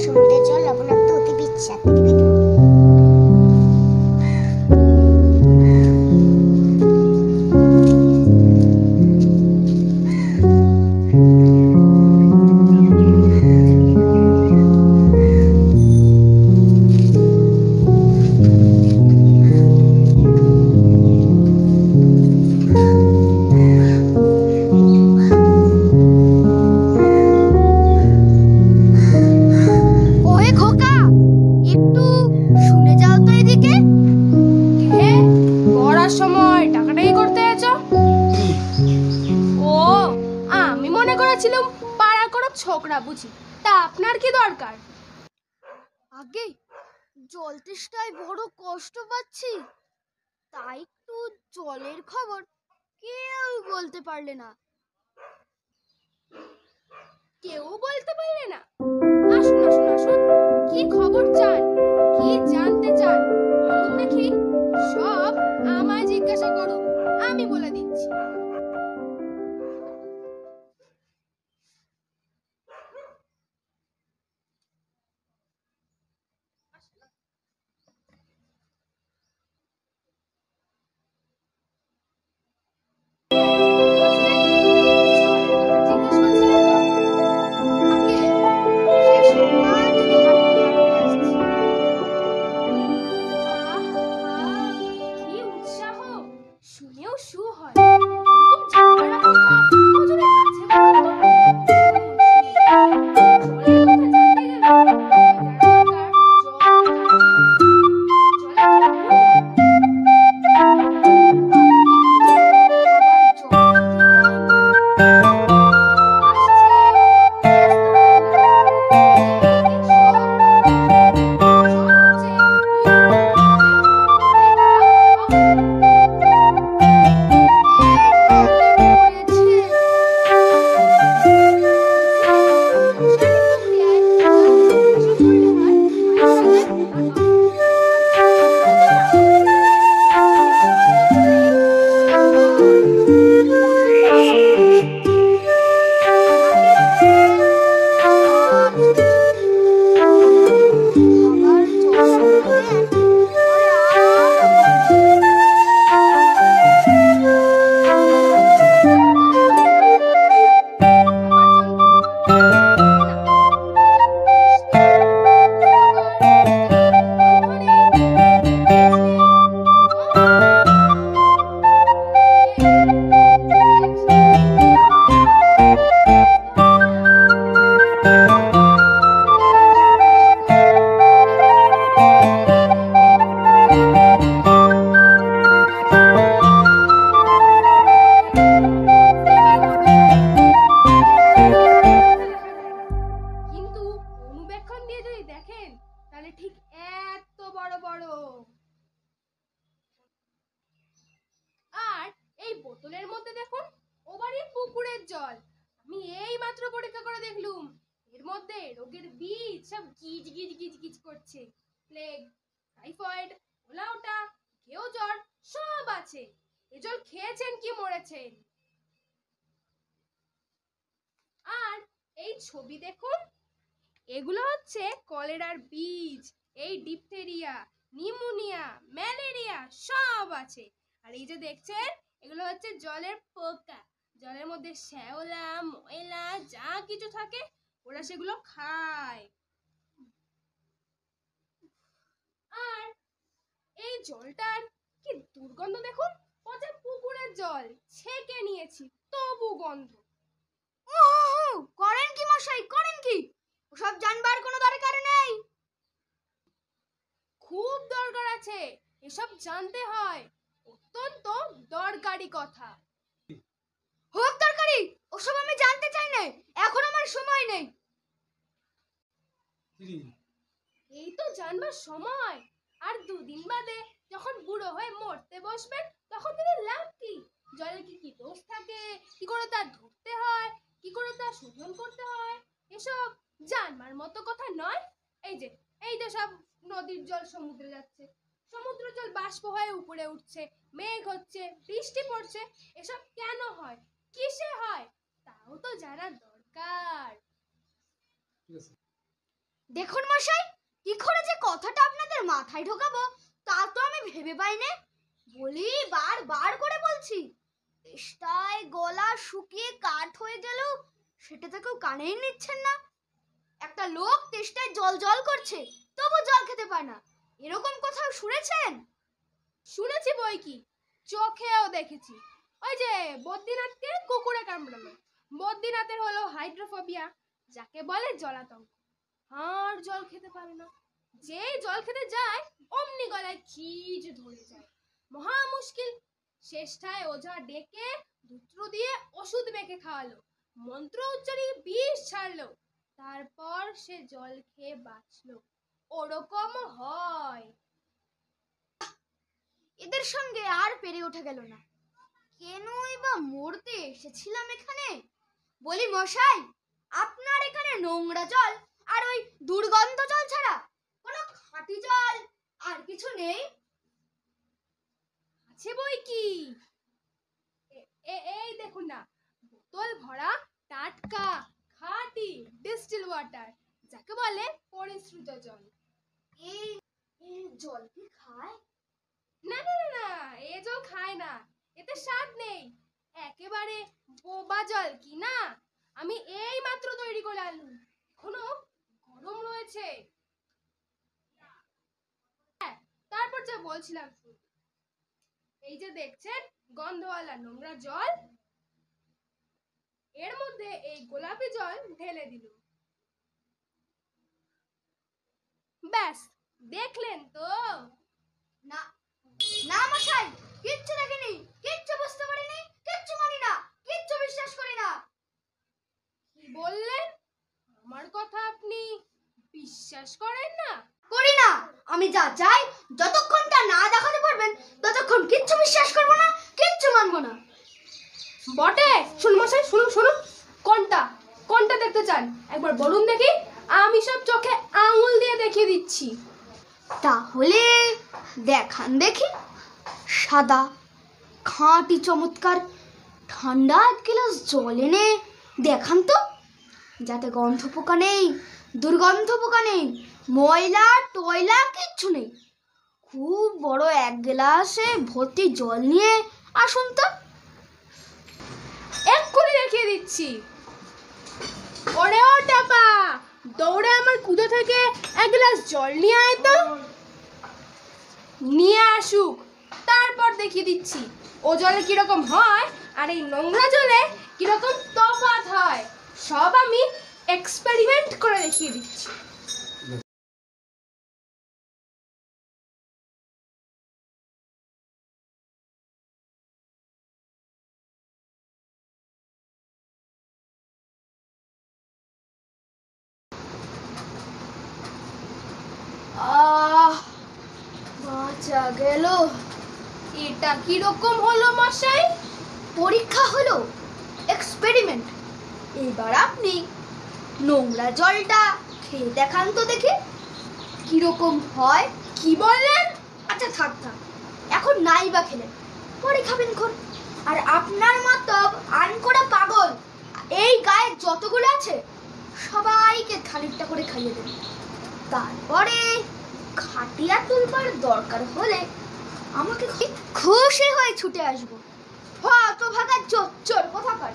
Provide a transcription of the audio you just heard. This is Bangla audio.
সমুদ্রের জল লবণাক্ত অতি বিচ্ছাত। ছোকরা বুঝি, তা আপনার কি দরকার? আগে জল তেষ্টায় বড় কষ্ট পাচ্ছি, তাই একটু জলের খবর কেউ বলতে পারলে না। কেউ বলতে পারলে না? আসুন আসুন আসুন, কি খবর চান, কি জানতে চান বলুন দেখি। সব আমায় জিজ্ঞাসা করুন, আমি বলে দিচ্ছি। শুনেও শু হয়, এরকম জানার কথা নজরে আছে বলুন তো। জলের কথা জানতে গেলে জানা দরকার বোতলের মধ্যে দেখুন, ওবারই পুকুরের জল। আমি এই মাত্র পরীক্ষা করে দেখলুম, এর মধ্যে রোগের বীজ সব গিজ গিজ গিজ গিজ করছে। প্লেগ, টাইফয়েড, ওলাওটা, কেউ জ্বর সব আছে। এ জল খেয়েছেন কি মরেছেন? আর এই ছবি দেখুন, এগুলো হচ্ছে কলেরার বীজ। এই ডিপথেরিয়া, নিউমোনিয়া, ম্যালেরিয়া সব আছে। আর এই যে দেখছেন, এগুলো হচ্ছে জলের পোকা। জলের মধ্যে শ্যাওলা, ময়লা যা কিছু থাকে ওরা সেগুলো খায়। আর এই জলটার কি দুর্গন্ধ দেখুন, পচা পুকুরের জল, ছেঁকে নিয়েছি তবু গন্ধ। করেন কি মশাই, করেন কি? ওসব জানবার কোনো দরকার নেই। খুব দরকার আছে, এসব জানতে হয়, অত্যন্ত দরকারি কথা। হোক দরকারি, ওসব আমি জানতে চাই না, এখন আমার সময় নেই। এই তো জানবার সময়, আর দুদিন বাদে যখন বুড়ো হয়ে মরতে বসবেন তখন তাদের লাভ কি? জলে কি কি দোষ থাকে, কি করে তা ধরতে হয়, কি করে তা শোধন করতে হয়, এসব জানবার মতো কথা নয়। এই যে সব নদীর জল সমুদ্রে যাচ্ছে, সমুদ্র জল বাষ্প হয়ে উপরে উঠছে, মেঘ হচ্ছে, বৃষ্টি পড়ছে, এসব কেন হয়, কিসে হয়, তাও তো জানা দরকার। দেখুন মশাই, কি করে যে কথাটা আপনাদের মাথায় ঢোকাবো তা তো আমি ভেবে পাইনি। বলি, বার করে বলছি, তেষ্টায় গলা শুকিয়ে কাঠ হয়ে গেল, সেটা তো কেউ কানেই নিচ্ছেন না। একটা লোক তেষ্টায় জল জল করছে, তবু জল খেতে পায় না, এরকম কোথাও শুনেছেন? শুনেছি বই কি, চোখেও দেখেছি। ওই যে বদ্রীনাথকে কুকুরে কামড়ালো, বদ্রীনাথের হলো হাইড্রোফোবিয়া, যাকে বলে জলাতঙ্ক। আর জল খেতে পারে না। যেই জল খেতে যায় অমনি গলায় খিজ ধরে যায়, মহা মুশকিল। শেষটায় ওঝা ডেকে ধূত্র দিয়ে ওষুধ মেখে খাওয়ালো, মন্ত্র উচ্চারিয়ে বিষ ছাড়লো, তারপর সে জল খেয়ে বাঁচলো। ওরকম হয়। এদের সঙ্গে আর পেরে ওঠা গেল না। কেনই বা মরতে এসেছিলাম এখানে? বলি মশাই, আপনার এখানে নোংরা জল আর ওই দুর্গন্ধ জল ছাড়া কোনো খাঁটি জল আর কিছু নেই? আছে বই কি, এই দেখুন না, বোতল ভরা টাটকা খাঁটি ডিস্টিল ওয়াটার, যাকে বলে পরিশ্রুত জল। এই জল কি খায়? না না না না, এ জল খায় না, এতে স্বাদ নেই, একেবারে বোবা জল। কি না, আমি এই মাত্র তৈরি করে আনলাম, এখনো গরম রয়েছে। হ্যাঁ, তারপর যা বলছিলাম, এই যে দেখছেন গন্ধওয়ালা নোংরা জল, এর মধ্যে এই গোলাপি জল ঢেলে দিল। ব্যাস, দেখলেন তো? না না মশাই, কিচ্ছু দেখিনি, কিচ্ছু বুঝতে পারিনি, কিচ্ছু মানি না, কিচ্ছু বিশ্বাস করি না। কি বললেন? আমার কথা আপনি বিশ্বাস করেন না? করি না। আমি যা চাই যতক্ষণ তা না দেখাতে পারবেন ততক্ষণ কিচ্ছু বিশ্বাস করবো না, কিচ্ছু মানবো না। বটে। শুনুন মশাই, শুনুন শুনুন, কোনটা কোনটা দেখতে চান একবার বলুন দেখি, আমি সব চোখে আঙুল দিয়ে দেখিয়ে দিচ্ছি। তাহলে দেখান দেখি। সাদা খাঁটি চমৎকার ঠান্ডা এক গ্লাস জল এনে দেখান তো, যাতে গন্ধ পোকা নেই, দুর্গন্ধ পোকা নেই, ময়লা টয়লা কিচ্ছু নেই। খুব বড় এক গ্লাসে ভর্তি জল নিয়ে আসুন তো। এক্ষুনি দেখিয়ে দিচ্ছি। ওরে ও টাপা, দৌড়ে আমার কুদো থেকে এক গ্লাস জল নিয়ে আয় তো। নিয়ে আসুক, তারপর দেখিয়ে দিচ্ছি ও জলে কিরকম হয় আর এই নোংরা জলে কিরকম তফাৎ হয়। সব আমি এক্সপেরিমেন্ট করে দেখিয়ে দিচ্ছি। বাঁচা গেল। এটা কিরকম হলো মশাই? পরীক্ষা হলো, এক্সপেরিমেন্ট। এবার আপনি নোংরা জলটা খেয়ে দেখান তো দেখি কিরকম হয়। কি বললেন? আচ্ছা থাক, এখন নাই বা খেলেন, পরে খাবেন খন। আর আপনার মতো আনকোড়া পাগল এই গায়ে যতগুলো আছে সবাইকে খানিকটা করে খাইয়ে দেবেন। তারপরে খাটিয়া তুলবার দরকার হলে আমাকে খুশি হয়ে ছুটে আসবো। হ্যাঁ তো ভাগা চোর কোথাকার।